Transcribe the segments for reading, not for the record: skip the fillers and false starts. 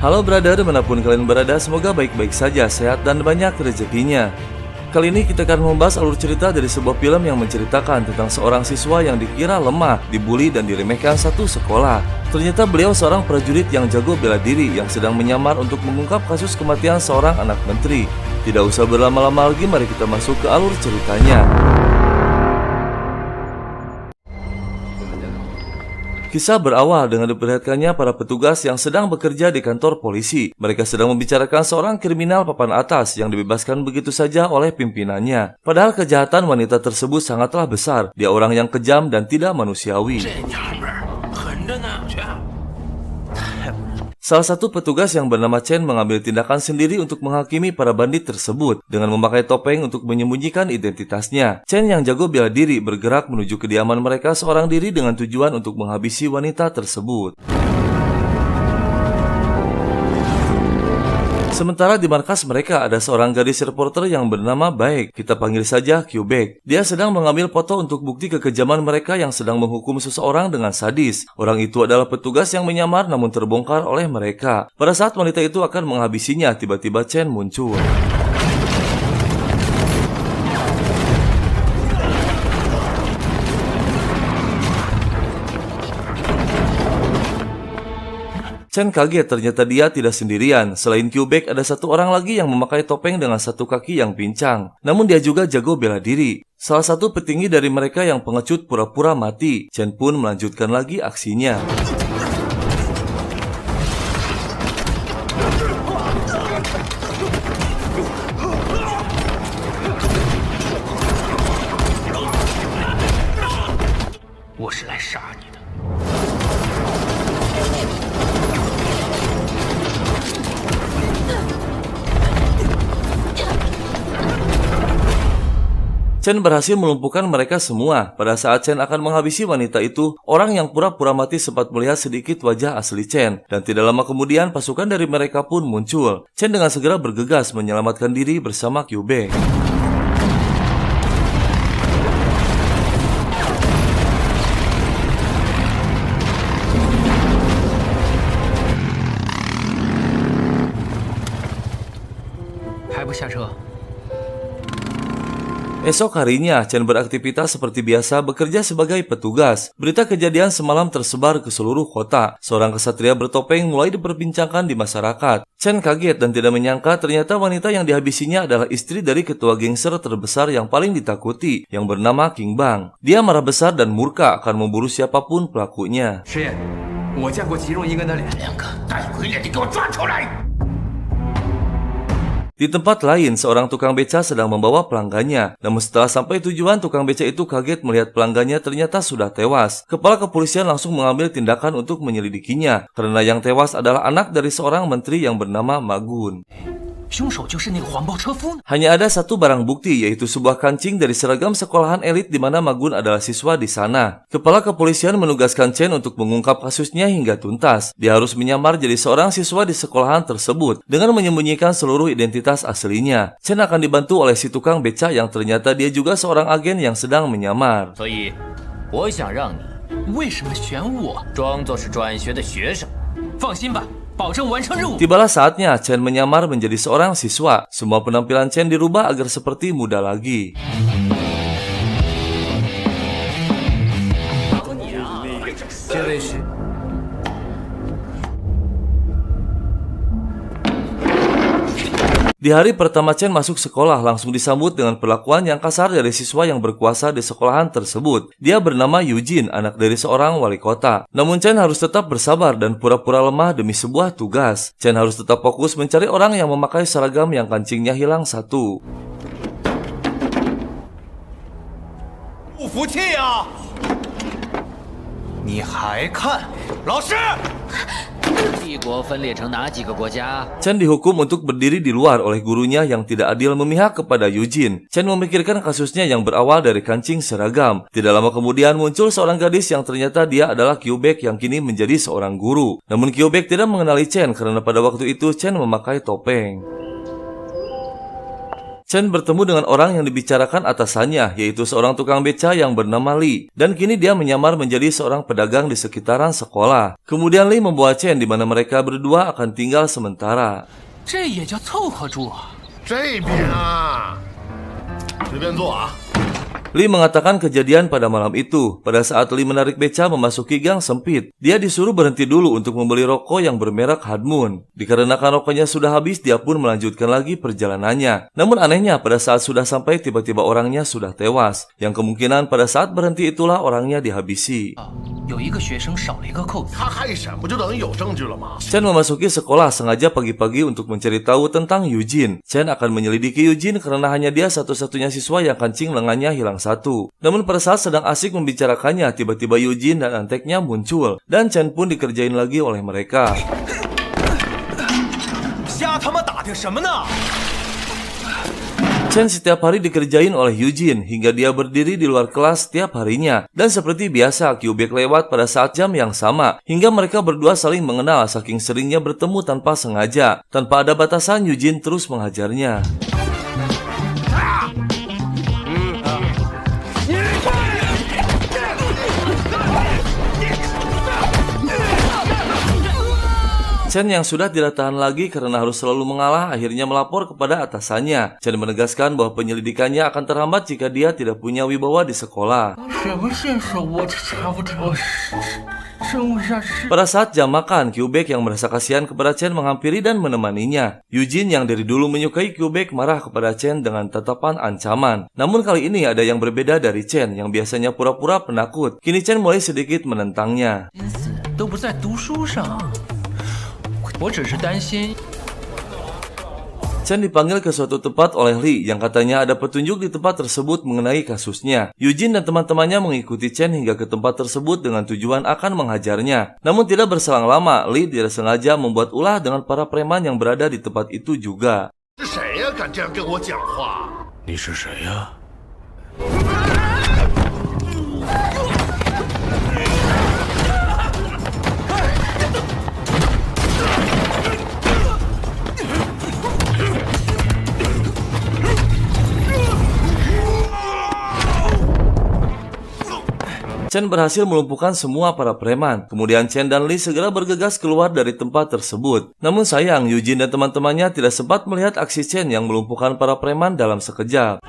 Halo brother, dimanapun kalian berada, semoga baik-baik saja, sehat dan banyak rezekinya. Kali ini kita akan membahas alur cerita dari sebuah film yang menceritakan tentang seorang siswa yang dikira lemah, dibully dan diremehkan satu sekolah. Ternyata beliau seorang prajurit yang jago bela diri yang sedang menyamar untuk mengungkap kasus kematian seorang anak menteri. Tidak usah berlama-lama lagi, mari kita masuk ke alur ceritanya. Kisah berawal dengan diperlihatkannya para petugas yang sedang bekerja di kantor polisi. Mereka sedang membicarakan seorang kriminal papan atas yang dibebaskan begitu saja oleh pimpinannya. Padahal kejahatan wanita tersebut sangatlah besar. Dia orang yang kejam dan tidak manusiawi. Salah satu petugas yang bernama Chen mengambil tindakan sendiri untuk menghakimi para bandit tersebut dengan memakai topeng untuk menyembunyikan identitasnya. Chen yang jago bela diri bergerak menuju kediaman mereka seorang diri dengan tujuan untuk menghabisi wanita tersebut. Sementara di markas mereka ada seorang gadis reporter yang bernama Baek, kita panggil saja Kyubek. Dia sedang mengambil foto untuk bukti kekejaman mereka yang sedang menghukum seseorang dengan sadis. Orang itu adalah petugas yang menyamar namun terbongkar oleh mereka. Pada saat wanita itu akan menghabisinya, tiba-tiba Chen muncul. Chen kaget, ternyata dia tidak sendirian. Selain Kyubek, ada satu orang lagi yang memakai topeng dengan satu kaki yang pincang. Namun dia juga jago bela diri. Salah satu petinggi dari mereka yang pengecut pura-pura mati. Chen pun melanjutkan lagi aksinya. Chen berhasil melumpuhkan mereka semua. Pada saat Chen akan menghabisi wanita itu, orang yang pura-pura mati sempat melihat sedikit wajah asli Chen. Dan tidak lama kemudian pasukan dari mereka pun muncul. Chen dengan segera bergegas menyelamatkan diri bersama Kyubek. Esok harinya, Chen beraktivitas seperti biasa bekerja sebagai petugas. Berita kejadian semalam tersebar ke seluruh kota. Seorang kesatria bertopeng mulai diperbincangkan di masyarakat. Chen kaget dan tidak menyangka ternyata wanita yang dihabisinya adalah istri dari ketua gangster terbesar yang paling ditakuti, yang bernama King Bang. Dia marah besar dan murka akan memburu siapapun pelakunya. Di tempat lain, seorang tukang beca sedang membawa pelanggannya. Namun setelah sampai tujuan, tukang beca itu kaget melihat pelanggannya ternyata sudah tewas. Kepala kepolisian langsung mengambil tindakan untuk menyelidikinya, karena yang tewas adalah anak dari seorang menteri yang bernama Magun. Hanya ada satu barang bukti, yaitu sebuah kancing dari seragam sekolahan elit di mana Magun adalah siswa di sana. Kepala kepolisian menugaskan Chen untuk mengungkap kasusnya hingga tuntas. Dia harus menyamar jadi seorang siswa di sekolahan tersebut dengan menyembunyikan seluruh identitas aslinya. Chen akan dibantu oleh si tukang beca yang ternyata dia juga seorang agen yang sedang menyamar. Tibalah saatnya Chen menyamar menjadi seorang siswa. Semua penampilan Chen dirubah agar seperti muda lagi. Di hari pertama Chen masuk sekolah, langsung disambut dengan perlakuan yang kasar dari siswa yang berkuasa di sekolahan tersebut. Dia bernama Eugene, anak dari seorang wali kota. Namun Chen harus tetap bersabar dan pura-pura lemah demi sebuah tugas. Chen harus tetap fokus mencari orang yang memakai seragam yang kancingnya hilang satu. Chen dihukum untuk berdiri di luar oleh gurunya yang tidak adil memihak kepada Eugene. Chen memikirkan kasusnya yang berawal dari kancing seragam. Tidak lama kemudian muncul seorang gadis yang ternyata dia adalah Kyubek yang kini menjadi seorang guru. Namun Kyubek tidak mengenali Chen karena pada waktu itu Chen memakai topeng. Chen bertemu dengan orang yang dibicarakan atasannya, yaitu seorang tukang beca yang bernama Li. Dan kini dia menyamar menjadi seorang pedagang di sekitaran sekolah. Kemudian Li membawa Chen di mana mereka berdua akan tinggal sementara. 这也叫凑合住啊？ 这边啊，随便坐啊。 Li mengatakan kejadian pada malam itu. Pada saat Li menarik beca memasuki gang sempit, dia disuruh berhenti dulu untuk membeli rokok yang bermerek Hadmoon. Dikarenakan rokoknya sudah habis, dia pun melanjutkan lagi perjalanannya. Namun anehnya, pada saat sudah sampai tiba-tiba orangnya sudah tewas. Yang kemungkinan pada saat berhenti itulah orangnya dihabisi. 有一个学生少了一个扣子。 他害闪不就等于有证据了吗？ Chen memasuki sekolah sengaja pagi-pagi untuk mencari tahu tentang Eugene. Chen akan menyelidiki Eugene karena hanya dia satu-satunya siswa yang kancing lengannya hilang satu. Namun pada saat sedang asik membicarakannya, tiba-tiba Eugene dan anteknya muncul. Dan Chen pun dikerjain lagi oleh mereka. 瞎他妈打听什么呢？ Chen setiap hari dikerjain oleh Eugene hingga dia berdiri di luar kelas setiap harinya. Dan seperti biasa, Kyubek lewat pada saat jam yang sama. Hingga mereka berdua saling mengenal saking seringnya bertemu tanpa sengaja. Tanpa ada batasan, Eugene terus menghajarnya. Chen yang sudah tidak tahan lagi karena harus selalu mengalah akhirnya melapor kepada atasannya. Chen menegaskan bahwa penyelidikannya akan terhambat jika dia tidak punya wibawa di sekolah. 什么线索我查不着，生物下是 Pada saat jam makan, Kyubek yang merasa kasihan kepada Chen menghampiri dan menemaninya. Eugene yang dari dulu menyukai Kyubek marah kepada Chen dengan tatapan ancaman. Namun kali ini ada yang berbeda dari Chen yang biasanya pura-pura penakut. Kini Chen mulai sedikit menentangnya. 心思都不在读书上，我只是担心。 Chen dipanggil ke suatu tempat oleh Li yang katanya ada petunjuk di tempat tersebut mengenai kasusnya. Eugene dan teman-temannya mengikuti Chen hingga ke tempat tersebut dengan tujuan akan menghajarnya. Namun tidak berselang lama, Li tidak sengaja membuat ulah dengan para preman yang berada di tempat itu juga. 是谁呀？敢这样跟我讲话？ 你是谁呀？ Chen berhasil melumpuhkan semua para preman. Kemudian Chen dan Li segera bergegas keluar dari tempat tersebut. Namun sayang, Eugene dan teman-temannya tidak sempat melihat aksi Chen yang melumpuhkan para preman dalam sekejap.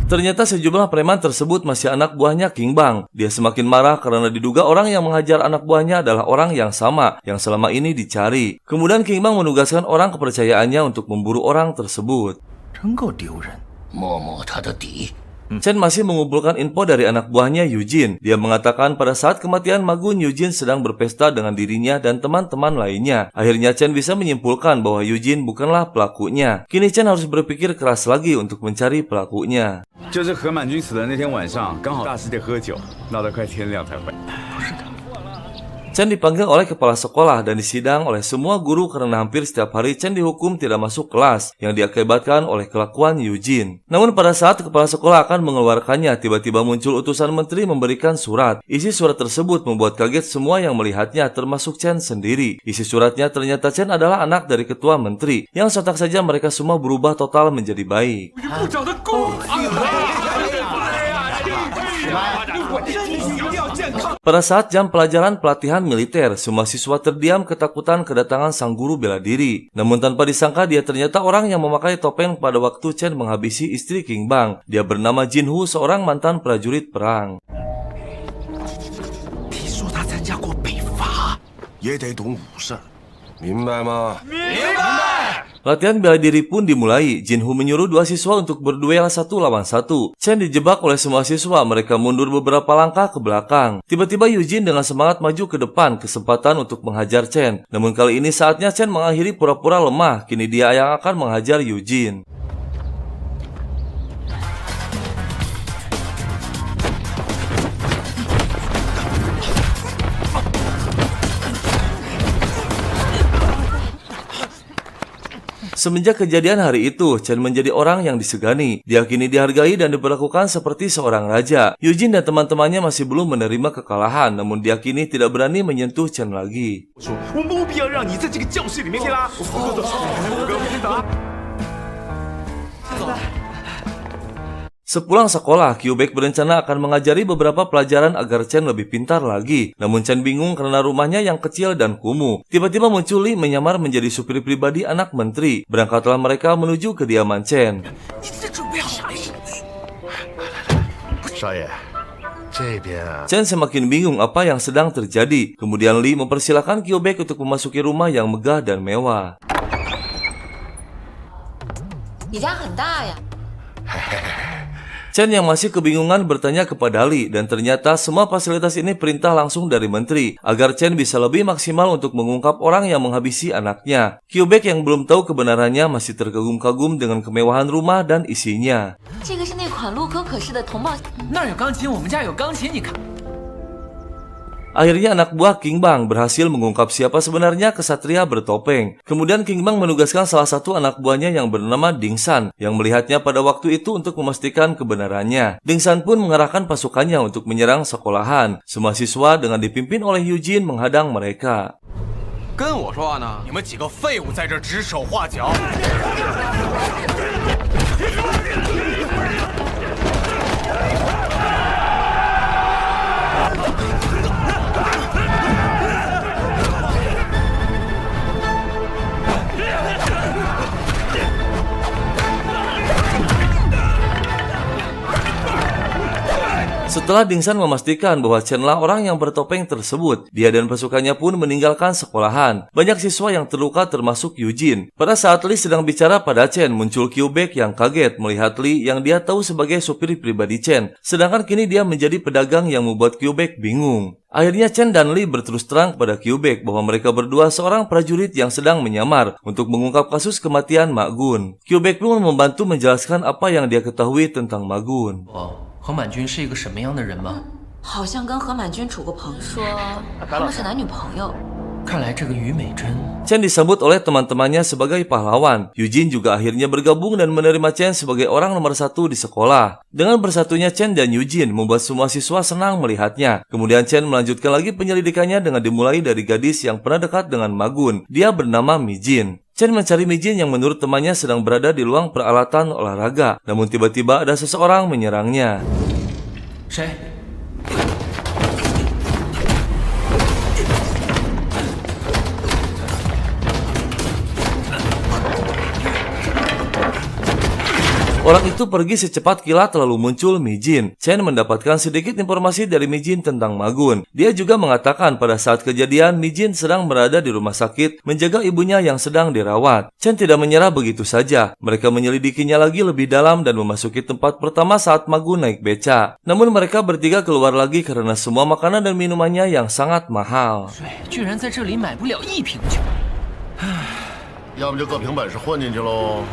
Ternyata sejumlah preman tersebut masih anak buahnya King Bang. Dia semakin marah karena diduga orang yang menghajar anak buahnya adalah orang yang sama yang selama ini dicari. Kemudian King Bang menugaskan orang kepercayaannya untuk memburu orang tersebut. 真够丢人。 摸摸他的底。 Chen masih mengumpulkan info dari anak buahnya Eugene. Dia mengatakan pada saat kematian Magun, Eugene sedang berpesta dengan dirinya dan teman-teman lainnya. Akhirnya Chen bisa menyimpulkan bahwa Eugene bukanlah pelakunya. Kini Chen harus berpikir keras lagi untuk mencari pelakunya. 就是何满军死的那天晚上，刚好大师在喝酒，闹得快天亮才回。 Chen dipanggil oleh kepala sekolah dan disidang oleh semua guru karena hampir setiap hari Chen dihukum tidak masuk kelas yang diakibatkan oleh kelakuan Eugene. Namun pada saat kepala sekolah akan mengeluarkannya, tiba-tiba muncul utusan menteri memberikan surat. Isi surat tersebut membuat kaget semua yang melihatnya, termasuk Chen sendiri. Isi suratnya ternyata Chen adalah anak dari ketua menteri, yang sontak saja mereka semua berubah total menjadi baik. Pada saat jam pelajaran pelatihan militer, semua siswa terdiam ketakutan kedatangan sang guru bela diri. Namun tanpa disangka dia ternyata orang yang memakai topeng pada waktu Chen menghabisi istri King Bang. Dia bernama Jinhu, seorang mantan prajurit perang. 听说他参加过北伐， 也得懂武事，明白吗？ Latihan bela diri pun dimulai. Jinhu menyuruh dua siswa untuk berduel 1 lawan 1. Chen dijebak oleh semua siswa. Mereka mundur beberapa langkah ke belakang. Tiba-tiba Eugene dengan semangat maju ke depan, kesempatan untuk menghajar Chen. Namun kali ini saatnya Chen mengakhiri pura-pura lemah. Kini dia yang akan menghajar Eugene. Semenjak kejadian hari itu, Chen menjadi orang yang disegani. Dia kini dihargai dan diperlakukan seperti seorang raja. Eugene dan teman-temannya masih belum menerima kekalahan, namun dia kini tidak berani menyentuh Chen lagi. 我们务必要让你在这个教室里面听啦。Sepulang sekolah, Kyubek berencana akan mengajari beberapa pelajaran agar Chen lebih pintar lagi. Namun Chen bingung karena rumahnya yang kecil dan kumuh. Tiba-tiba muncul Li menyamar menjadi supir pribadi anak menteri. Berangkatlah mereka menuju kediaman Chen. 少爷，这边啊， Chen semakin bingung apa yang sedang terjadi. Kemudian Li mempersilahkan Kyubek untuk memasuki rumah yang megah dan mewah. 你家很大呀。 Chen yang masih kebingungan bertanya kepada Li, dan ternyata semua fasilitas ini perintah langsung dari menteri, agar Chen bisa lebih maksimal untuk mengungkap orang yang menghabisi anaknya. Kyubek yang belum tahu kebenarannya masih terkagum-kagum dengan kemewahan rumah dan isinya. 这个是那款陆可可式的铜棒， 那儿有钢琴，我们家有钢琴，你看。 Akhirnya anak buah King Bang berhasil mengungkap siapa sebenarnya kesatria bertopeng. Kemudian King Bang menugaskan salah satu anak buahnya yang bernama Ding San yang melihatnya pada waktu itu untuk memastikan kebenarannya. Ding San pun mengerahkan pasukannya untuk menyerang sekolahan. Semua siswa dengan dipimpin oleh Eugene menghadang mereka. 跟我说话呢！你们几个废物在这指手画脚。 Setelah Ding San memastikan bahwa Chen lah orang yang bertopeng tersebut, dia dan pasukannya pun meninggalkan sekolahan. Banyak siswa yang terluka termasuk Eugene. Pada saat Li sedang bicara pada Chen, muncul Kyubek yang kaget melihat Li yang dia tahu sebagai supir pribadi Chen. Sedangkan kini dia menjadi pedagang yang membuat Kyubek bingung. Akhirnya Chen dan Li berterus terang kepada Kyubek bahwa mereka berdua seorang prajurit yang sedang menyamar untuk mengungkap kasus kematian Ma Gun. Kyubek pun membantu menjelaskan apa yang dia ketahui tentang Ma Gun. 何满军是一个什么样的人吗？ 好像跟何满军处过朋友，说他们是男女朋友。 看来这个于美珍 Chen disambut oleh teman-temannya sebagai pahlawan. Eugene juga akhirnya bergabung dan menerima Chen sebagai orang nomor satu di sekolah. Dengan bersatunya Chen dan Eugene membuat semua siswa senang melihatnya. Kemudian Chen melanjutkan lagi penyelidikannya dengan dimulai dari gadis yang pernah dekat dengan Ma Gun. Dia bernama Mijin. Chen mencari Mijin yang menurut temannya sedang berada di ruang peralatan olahraga. Namun tiba-tiba ada seseorang menyerangnya. 谁？ Orang itu pergi secepat kilat lalu muncul Mijin. Chen mendapatkan sedikit informasi dari Mijin tentang Ma Gun. Dia juga mengatakan pada saat kejadian Mijin sedang berada di rumah sakit menjaga ibunya yang sedang dirawat. Chen tidak menyerah begitu saja. Mereka menyelidikinya lagi lebih dalam dan memasuki tempat pertama saat Ma Gun naik beca. Namun mereka bertiga keluar lagi karena semua makanan dan minumannya yang sangat mahal. 居然在这里买不了一瓶酒。 要不就各凭本事混进去喽。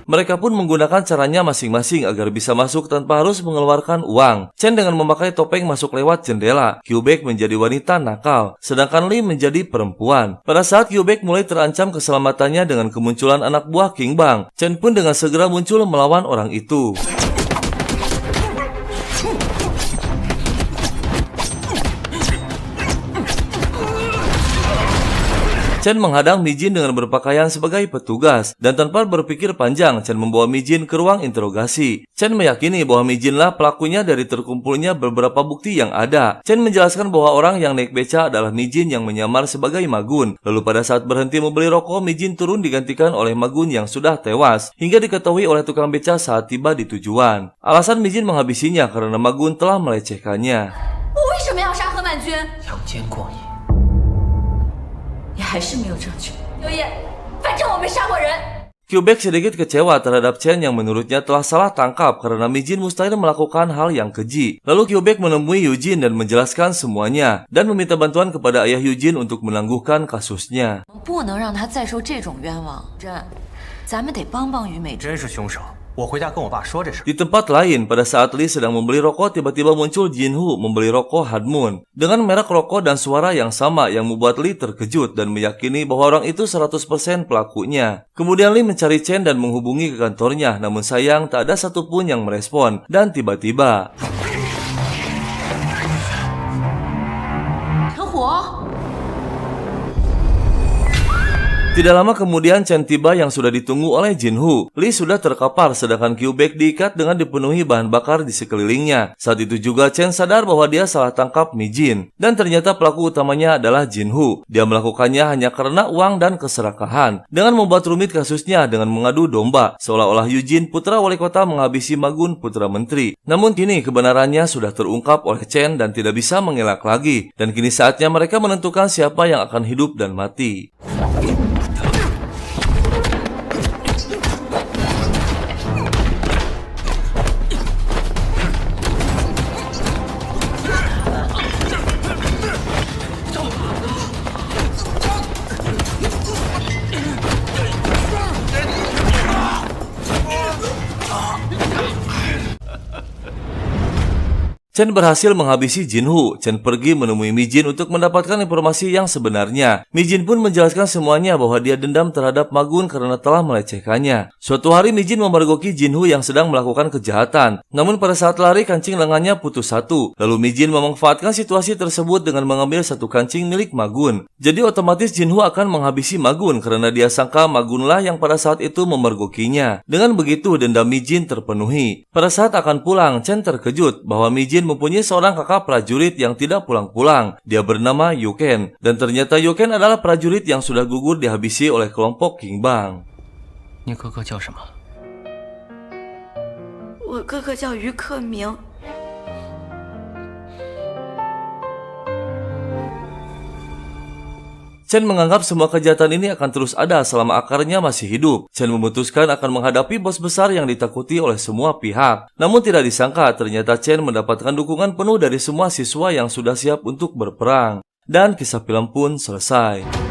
Mereka pun menggunakan caranya masing-masing agar bisa masuk tanpa harus mengeluarkan uang. Chen dengan memakai topeng masuk lewat jendela. Kyubek menjadi wanita nakal, sedangkan Li menjadi perempuan. Pada saat Kyubek mulai terancam keselamatannya dengan kemunculan anak buah King Bang, Chen pun dengan segera muncul melawan orang itu. Chen menghadang Mijin dengan berpakaian sebagai petugas, dan tanpa berpikir panjang, Chen membawa Mijin ke ruang interogasi. Chen meyakini bahwa Mijinlah pelakunya dari terkumpulnya beberapa bukti yang ada. Chen menjelaskan bahwa orang yang naik beca adalah Mijin yang menyamar sebagai Ma Gun. Lalu pada saat berhenti membeli rokok, Mijin turun digantikan oleh Ma Gun yang sudah tewas, hingga diketahui oleh tukang beca saat tiba di tujuan. Alasan Mijin menghabisinya karena Ma Gun telah melecehkannya. 我为什么要杀何满军？强奸过你。 你还是没有证据。刘烨，反正我没杀过人。 Kyubek sedikit kecewa terhadap Chen yang menurutnya telah salah tangkap karena Mijin mustahil melakukan hal yang keji. Lalu Kyubek menemui Eugene dan menjelaskan semuanya, dan meminta bantuan kepada ayah Eugene untuk menangguhkan kasusnya. 不能让他再受这种冤枉。咱们得帮帮于美珍。真是凶手，我回家跟我爸说这事。 Di tempat lain, pada saat Lee sedang membeli rokok, tiba-tiba muncul Jinhu membeli rokok Hadmoon dengan merek rokok dan suara yang sama yang membuat Lee terkejut dan meyakini bahwa orang itu 100% pelakunya. Kemudian Lee mencari Chen dan menghubungi ke kantornya, namun sayang tak ada satupun yang merespon. Dan tiba-tiba 陈火， tidak lama kemudian Chen tiba yang sudah ditunggu oleh Jinhu. Lee sudah terkapar sedangkan Q-bag diikat dengan dipenuhi bahan bakar di sekelilingnya. Saat itu juga Chen sadar bahwa dia salah tangkap Mi Jin. Dan ternyata pelaku utamanya adalah Jinhu. Dia melakukannya hanya karena uang dan keserakahan. Dengan membuat rumit kasusnya dengan mengadu domba. Seolah-olah Yujin, putra wali kota, menghabisi Magun, putra menteri. Namun kini kebenarannya sudah terungkap oleh Chen dan tidak bisa mengelak lagi. Dan kini saatnya mereka menentukan siapa yang akan hidup dan mati. Chen berhasil menghabisi Jinhu. Chen pergi menemui Mi Jin untuk mendapatkan informasi yang sebenarnya. Mi Jin pun menjelaskan semuanya bahwa dia dendam terhadap Magun karena telah melecehkannya. Suatu hari Mi Jin memergoki Jinhu yang sedang melakukan kejahatan. Namun pada saat lari kancing lengannya putus satu. Lalu Mi Jin memanfaatkan situasi tersebut dengan mengambil satu kancing milik Magun. Jadi otomatis Jinhu akan menghabisi Magun karena dia sangka Magunlah yang pada saat itu memergokinya. Dengan begitu dendam Mi Jin terpenuhi. Pada saat akan pulang, Chen terkejut bahwa Mi Jin mempunyai seorang kakak prajurit yang tidak pulang-pulang. Dia bernama Yuken. Dan ternyata Yuken adalah prajurit yang sudah gugur dihabisi oleh kelompok King Bang. 你哥哥叫什么？ 我哥哥叫于克明。 Chen menganggap semua kejahatan ini akan terus ada selama akarnya masih hidup. Chen memutuskan akan menghadapi bos besar yang ditakuti oleh semua pihak. Namun tidak disangka ternyata Chen mendapatkan dukungan penuh dari semua siswa yang sudah siap untuk berperang. Dan kisah film pun selesai.